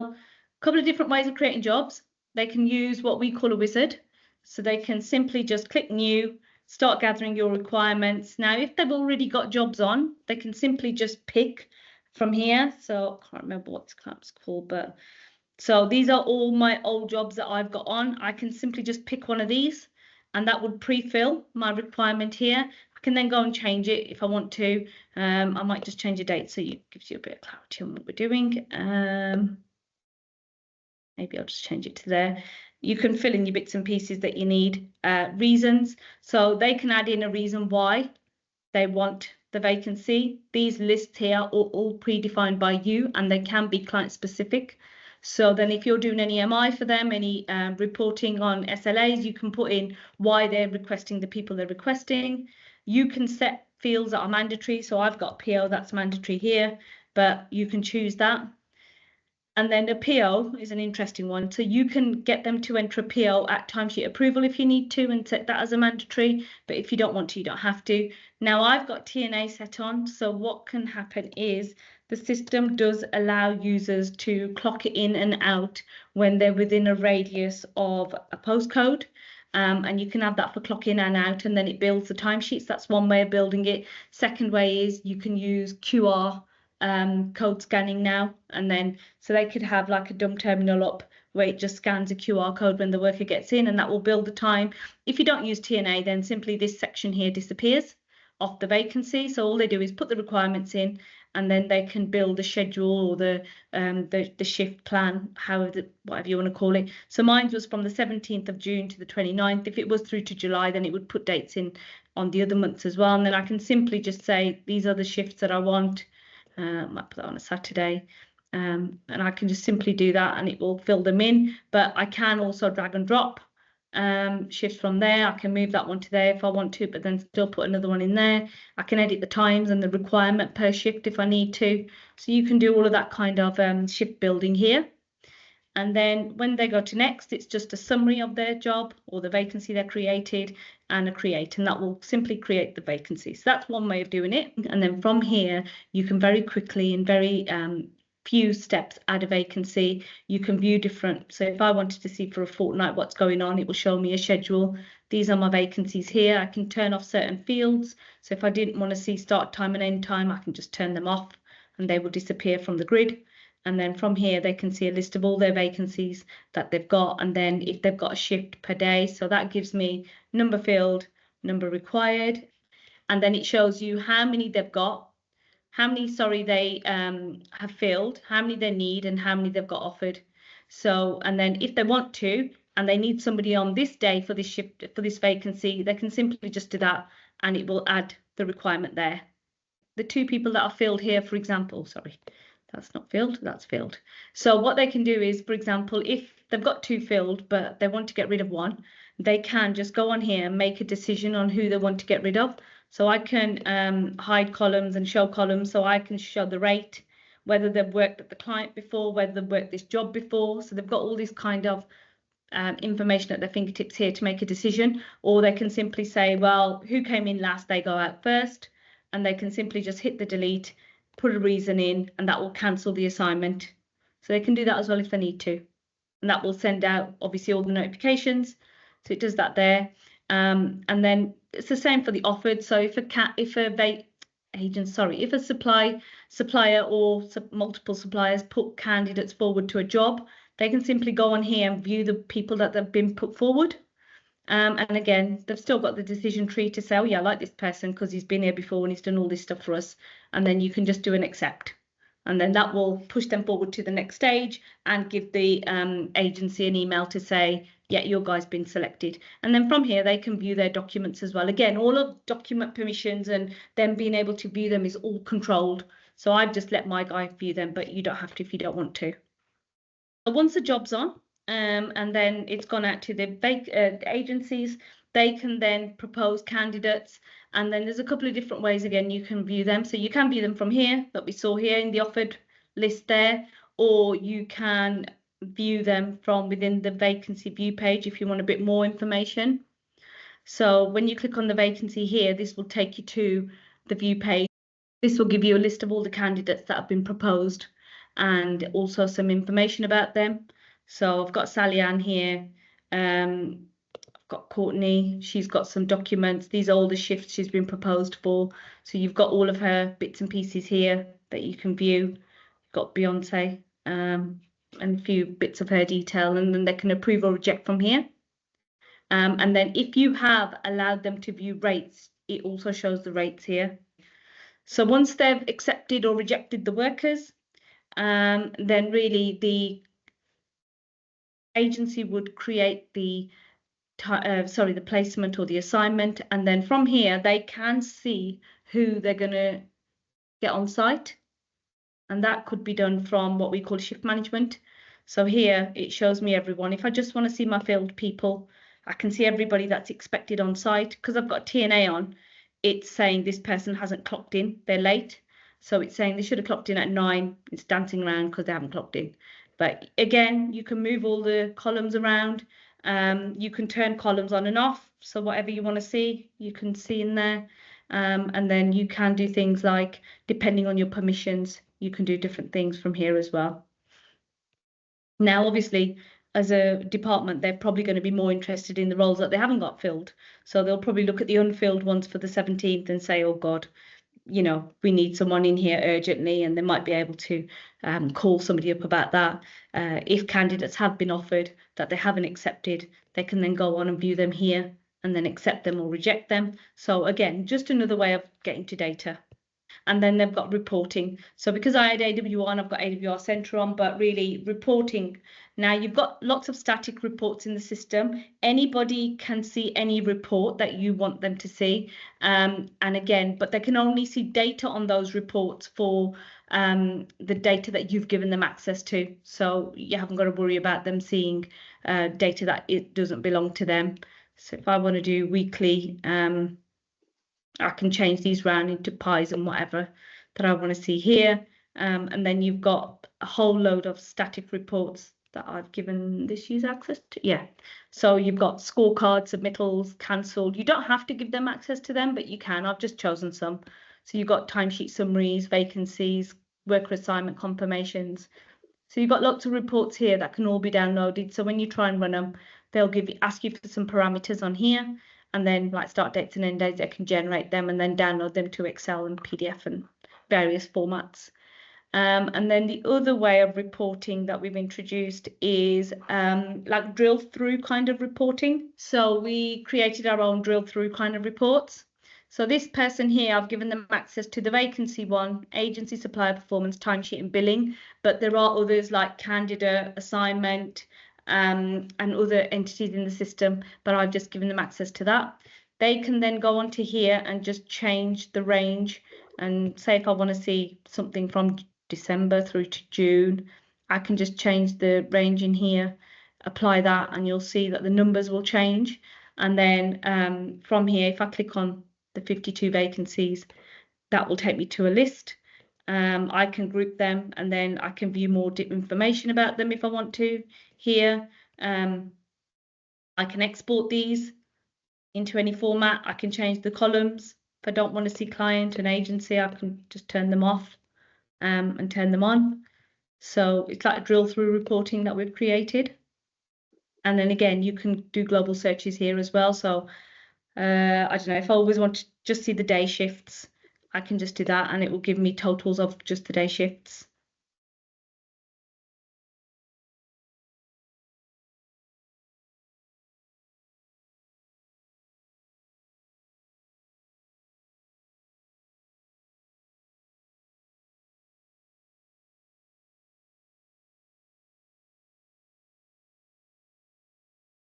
A couple of different ways of creating jobs. They can use what we call a wizard. So they can simply just click new, start gathering your requirements. Now, if they've already got jobs on, they can simply just pick from here. So I can't remember what this clamp's called, but so these are all my old jobs that I've got on. I can simply just pick one of these and that would pre-fill my requirement here. I can then go and change it if I want to. I might just change the date so it gives you a bit of clarity on what we're doing. Maybe I'll just change it to there. You can fill in your bits and pieces that you need, reasons. So they can add in a reason why they want the vacancy. These lists here are all predefined by you and they can be client specific. So then if you're doing any MI for them, any reporting on SLAs, you can put in why they're requesting the people they're requesting. You can set fields that are mandatory. So I've got PO that's mandatory here, but you can choose that. And then a PO is an interesting one. So you can get them to enter a PO at timesheet approval if you need to and set that as a mandatory. But if you don't want to, you don't have to. Now I've got TNA set on. So what can happen is the system does allow users to clock it in and out when they're within a radius of a postcode. And you can have that for clock in and out, and then it builds the timesheets. That's one way of building it. Second way is you can use QR code scanning now, and then so they could have like a dumb terminal up where it just scans a QR code when the worker gets in, and that will build the time. If you don't use TNA, then simply this section here disappears off the vacancy. So all they do is put the requirements in, and then they can build the schedule or the shift plan, whatever you want to call it. So mine was from the 17th of June to the 29th. If it was through to July, then it would put dates in on the other months as well. And then I can simply just say, these are the shifts that I want. I might put that on a Saturday, and I can just simply do that and it will fill them in. But I can also drag and drop shifts from there. I can move that one to there if I want to, but then still put another one in there. I can edit the times and the requirement per shift if I need to. So you can do all of that kind of shift building here. And then when they go to next, it's just a summary of their job or the vacancy they created and a create, and that will simply create the vacancy. So that's one way of doing it. And then from here, you can very quickly in very few steps add a vacancy. You can view different. So if I wanted to see for a fortnight what's going on, it will show me a schedule. These are my vacancies here. I can turn off certain fields. So if I didn't want to see start time and end time, I can just turn them off and they will disappear from the grid. And then from here, they can see a list of all their vacancies that they've got. And then if they've got a shift per day, so that gives me number filled, number required. And then it shows you how many they've got, how many, they have filled, how many they need, and how many they've got offered. So, and then if they want to, and they need somebody on this day for this shift, for this vacancy, they can simply just do that and it will add the requirement there. The two people that are filled here, for example, that's not filled, that's filled. So what they can do is, for example, if they've got two filled, but they want to get rid of one, they can just go on here and make a decision on who they want to get rid of. So I can hide columns and show columns. So I can show the rate, whether they've worked at the client before, whether they've worked this job before. So they've got all this kind of information at their fingertips here to make a decision. Or they can simply say, well, who came in last, they go out first. And they can simply just hit the delete, put a reason in, and that will cancel the assignment. So they can do that as well if they need to. And that will send out, obviously, all the notifications. So it does that there. And then it's the same for the offered. So if a supplier or multiple suppliers put candidates forward to a job, they can simply go on here and view the people that have been put forward. And again, they've still got the decision tree to say, oh yeah, I like this person because he's been here before and he's done all this stuff for us. And then you can just do an accept. And then that will push them forward to the next stage and give the agency an email to say, yeah, your guy's been selected. And then from here, they can view their documents as well. Again, all of document permissions and them being able to view them is all controlled. So I've just let my guy view them, but you don't have to if you don't want to. Once the job's on, and then it's gone out to the agencies, they can then propose candidates. And then there's a couple of different ways, again, you can view them. So you can view them from here that we saw here in the offered list there, or you can view them from within the vacancy view page if you want a bit more information. So when you click on the vacancy here, this will take you to the view page. This will give you a list of all the candidates that have been proposed. and also some information about them. So I've got Sally Ann here. I've got Courtney. She's got some documents. These are all the shifts she's been proposed for. So you've got all of her bits and pieces here that you can view. You've got Beyonce and a few bits of her detail, and then they can approve or reject from here. And then if you have allowed them to view rates, it also shows the rates here. So once they've accepted or rejected the workers, then really the agency would create the placement or the assignment, and then from here they can see who they're going to get on site, and that could be done from what we call shift management. So here it shows me everyone. If I just want to see my field people, I can see everybody that's expected on site. Because I've got TNA on, it's saying this person hasn't clocked in, they're late. So it's saying they should have clocked in at 9. It's dancing around because they haven't clocked in. But again, you can move all the columns around. You can turn columns on and off. So whatever you want to see, you can see in there. And then you can do things like, depending on your permissions, you can do different things from here as well. Now, obviously, as a department, they're probably going to be more interested in the roles that they haven't got filled. So they'll probably look at the unfilled ones for the 17th and say, oh God, you know, we need someone in here urgently, and they might be able to call somebody up about that. If candidates have been offered that they haven't accepted, they can then go on and view them here and then accept them or reject them. So again, just another way of getting to data. And then they've got reporting. So because I had AW on, I've got AWR Centre on, but really reporting. Now you've got lots of static reports in the system. Anybody can see any report that you want them to see. And again, but they can only see data on those reports for the data that you've given them access to. So you haven't got to worry about them seeing data that it doesn't belong to them. So if I want to do weekly, I can change these round into pies and whatever that I want to see here. And then you've got a whole load of static reports that I've given this user access to. Yeah. So you've got scorecards, submittals, cancelled. You don't have to give them access to them, but you can. I've just chosen some. So you've got timesheet summaries, vacancies, worker assignment confirmations. So you've got lots of reports here that can all be downloaded. So when you try and run them, they'll ask you for some parameters on here. And then like start dates and end dates, they can generate them and then download them to Excel and PDF and various formats. And then the other way of reporting that we've introduced is like drill through kind of reporting. So we created our own drill through kind of reports. So this person here, I've given them access to the vacancy one, agency, supplier performance, timesheet and billing, but there are others like candidate, assignment, and other entities in the system, but I've just given them access to that. They can then go onto here and just change the range, and say if I want to see something from December through to June, I can just change the range in here, apply that, and you'll see that the numbers will change. And then from here, if I click on the 52 vacancies, that will take me to a list. I can group them, and then I can view more information about them if I want to. Here, I can export these into any format. I can change the columns. If I don't want to see client and agency, I can just turn them off and turn them on. So it's like a drill through reporting that we've created. And then again, you can do global searches here as well. So I don't know, if I always want to just see the day shifts, I can just do that and it will give me totals of just the day shifts.